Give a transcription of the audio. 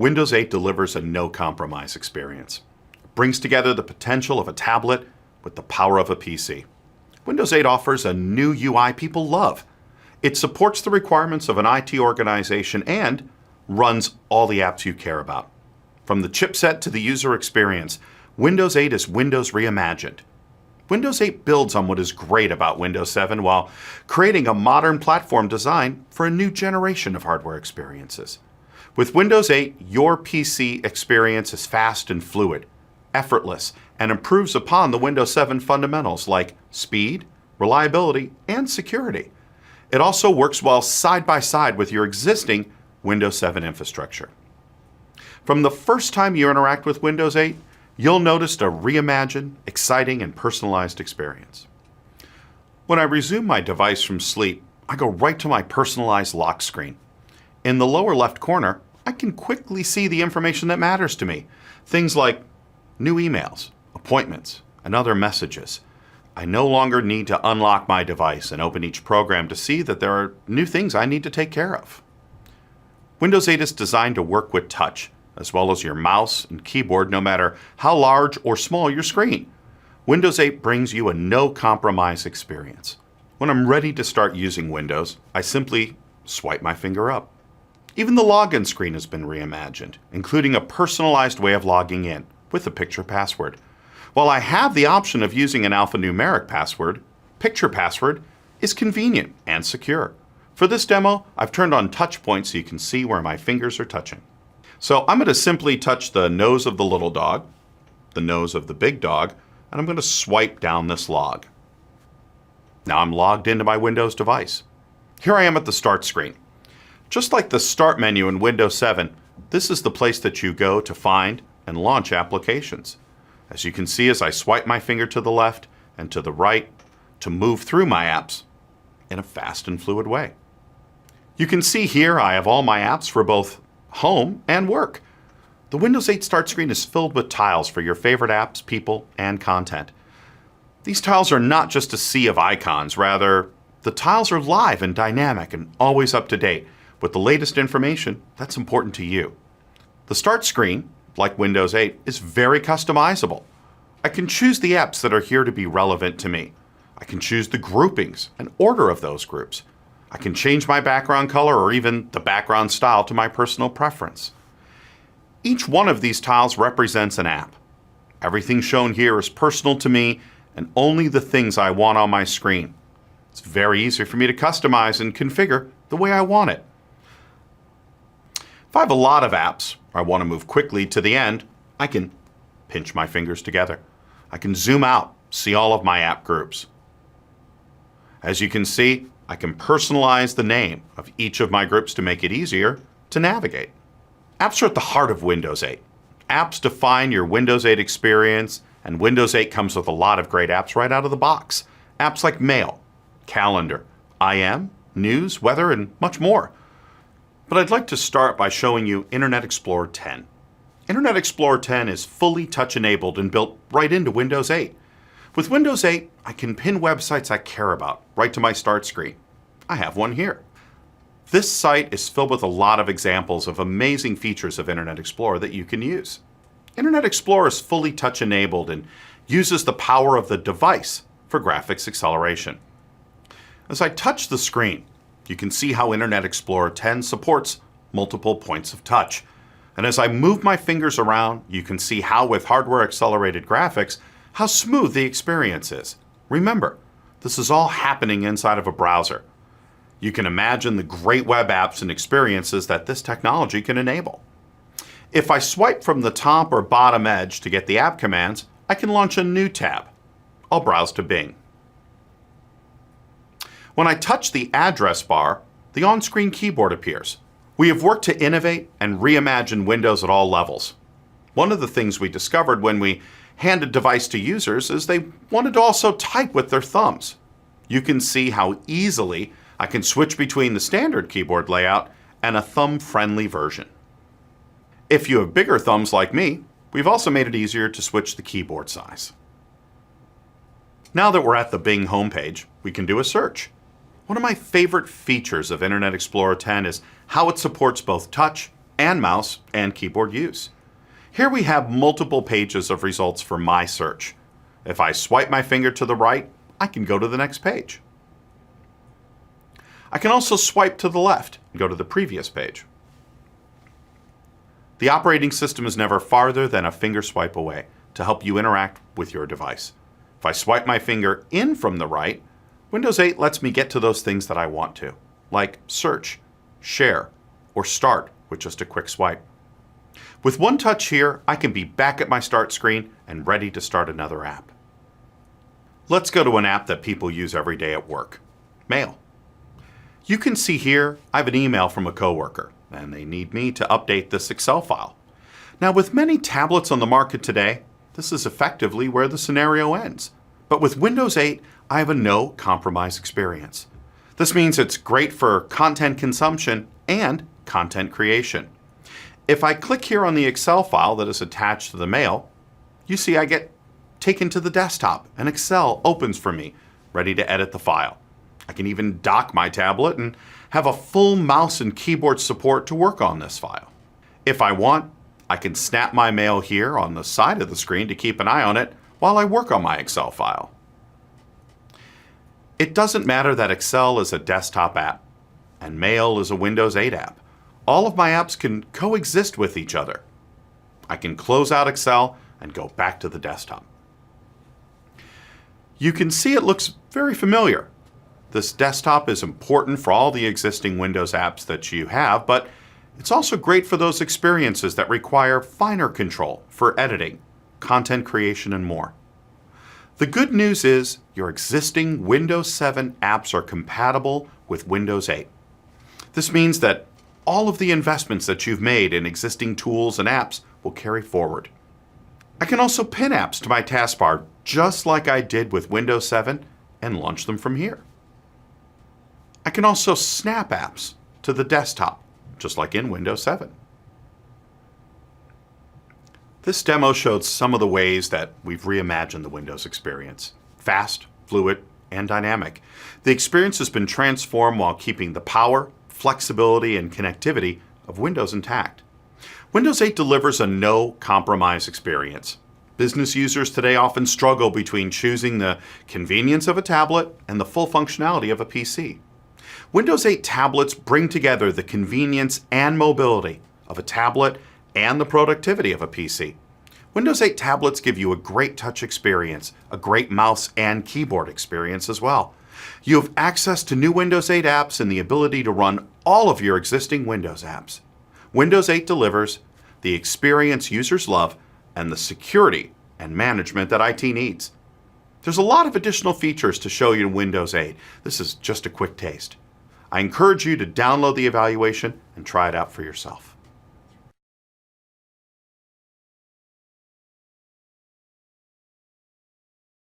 Windows 8 delivers a no-compromise experience. It brings together the potential of a tablet with the power of a PC. Windows 8 offers a new UI people love. It supports the requirements of an IT organization and runs all the apps you care about. From the chipset to the user experience, Windows 8 is Windows reimagined. Windows 8 builds on what is great about Windows 7 while creating a modern platform design for a new generation of hardware experiences. With Windows 8, your PC experience is fast and fluid, effortless, and improves upon the Windows 7 fundamentals like speed, reliability, and security. It also works well side by side with your existing Windows 7 infrastructure. From the first time you interact with Windows 8, you'll notice a reimagined, exciting, and personalized experience. When I resume my device from sleep, I go right to my personalized lock screen. In the lower left corner, I can quickly see the information that matters to me. Things like new emails, appointments, and other messages. I no longer need to unlock my device and open each program to see that there are new things I need to take care of. Windows 8 is designed to work with touch, as well as your mouse and keyboard, no matter how large or small your screen. Windows 8 brings you a no-compromise experience. When I'm ready to start using Windows, I simply swipe my finger up. Even the login screen has been reimagined, including a personalized way of logging in with a picture password. While I have the option of using an alphanumeric password, picture password is convenient and secure. For this demo, I've turned on touch points so you can see where my fingers are touching. So I'm going to simply touch the nose of the little dog, the nose of the big dog, and I'm going to swipe down this log. Now I'm logged into my Windows device. Here I am at the Start screen. Just like the Start menu in Windows 7, this is the place that you go to find and launch applications. As you can see, as I swipe my finger to the left and to the right to move through my apps in a fast and fluid way. You can see here I have all my apps for both home and work. The Windows 8 Start screen is filled with tiles for your favorite apps, people, and content. These tiles are not just a sea of icons, rather, the tiles are live and dynamic and always up to date with the latest information that's important to you. The Start screen, like Windows 8, is very customizable. I can choose the apps that are here to be relevant to me. I can choose the groupings and order of those groups. I can change my background color or even the background style to my personal preference. Each one of these tiles represents an app. Everything shown here is personal to me and only the things I want on my screen. It's very easy for me to customize and configure the way I want it. If I have a lot of apps, or I want to move quickly to the end, I can pinch my fingers together. I can zoom out, see all of my app groups. As you can see, I can personalize the name of each of my groups to make it easier to navigate. Apps are at the heart of Windows 8. Apps define your Windows 8 experience, and Windows 8 comes with a lot of great apps right out of the box. Apps like Mail, Calendar, IM, News, Weather, and much more. But I'd like to start by showing you Internet Explorer 10. Internet Explorer 10 is fully touch-enabled and built right into Windows 8. With Windows 8, I can pin websites I care about right to my Start screen. I have one here. This site is filled with a lot of examples of amazing features of Internet Explorer that you can use. Internet Explorer is fully touch-enabled and uses the power of the device for graphics acceleration. As I touch the screen, you can see how Internet Explorer 10 supports multiple points of touch. And as I move my fingers around, you can see how with hardware-accelerated graphics, how smooth the experience is. Remember, this is all happening inside of a browser. You can imagine the great web apps and experiences that this technology can enable. If I swipe from the top or bottom edge to get the app commands, I can launch a new tab. I'll browse to Bing. When I touch the address bar, the on-screen keyboard appears. We have worked to innovate and reimagine Windows at all levels. One of the things we discovered when we handed device to users is they wanted to also type with their thumbs. You can see how easily I can switch between the standard keyboard layout and a thumb-friendly version. If you have bigger thumbs like me, we've also made it easier to switch the keyboard size. Now that we're at the Bing homepage, we can do a search. One of my favorite features of Internet Explorer 10 is how it supports both touch and mouse and keyboard use. Here we have multiple pages of results for my search. If I swipe my finger to the right, I can go to the next page. I can also swipe to the left and go to the previous page. The operating system is never farther than a finger swipe away to help you interact with your device. If I swipe my finger in from the right, Windows 8 lets me get to those things that I want to, like search, share, or start with just a quick swipe. With one touch here, I can be back at my start screen and ready to start another app. Let's go to an app that people use every day at work, Mail. You can see here I have an email from a coworker, and they need me to update this Excel file. Now, with many tablets on the market today, this is effectively where the scenario ends. But with Windows 8, I have a no compromise experience. This means it's great for content consumption and content creation. If I click here on the Excel file that is attached to the mail, you see I get taken to the desktop and Excel opens for me, ready to edit the file. I can even dock my tablet and have a full mouse and keyboard support to work on this file. If I want, I can snap my mail here on the side of the screen to keep an eye on it while I work on my Excel file. It doesn't matter that Excel is a desktop app and Mail is a Windows 8 app. All of my apps can coexist with each other. I can close out Excel and go back to the desktop. You can see it looks very familiar. This desktop is important for all the existing Windows apps that you have, but it's also great for those experiences that require finer control for editing, content creation, and more. The good news is your existing Windows 7 apps are compatible with Windows 8. This means that all of the investments that you've made in existing tools and apps will carry forward. I can also pin apps to my taskbar just like I did with Windows 7 and launch them from here. I can also snap apps to the desktop, just like in Windows 7. This demo showed some of the ways that we've reimagined the Windows experience. Fast, fluid, and dynamic. The experience has been transformed while keeping the power, flexibility, and connectivity of Windows intact. Windows 8 delivers a no-compromise experience. Business users today often struggle between choosing the convenience of a tablet and the full functionality of a PC. Windows 8 tablets bring together the convenience and mobility of a tablet and the productivity of a PC. Windows 8 tablets give you a great touch experience, a great mouse and keyboard experience as well. You have access to new Windows 8 apps and the ability to run all of your existing Windows apps. Windows 8 delivers the experience users love and the security and management that IT needs. There's a lot of additional features to show you in Windows 8. This is just a quick taste. I encourage you to download the evaluation and try it out for yourself.